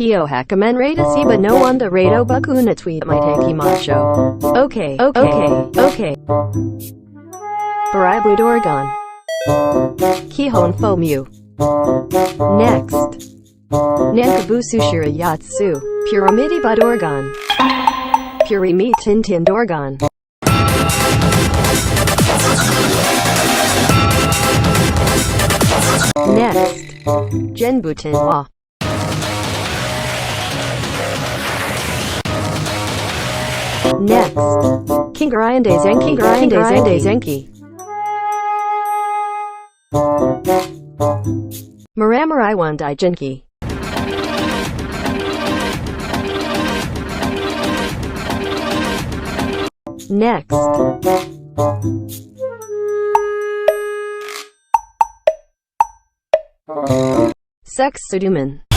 Kyo hakamen rata siba no wanda rato buku na tweet might macho. Okay. Baribu Dorgon. Kihon Fomu. Next. Nankabusu Shira Yatsu. Purimidi Budorgon. Purimi Tintin Dorgon. Next. Genbutin Wa. Next. Kingarayande Zenki. Maramarai Jinki. Next. Sex Suduman.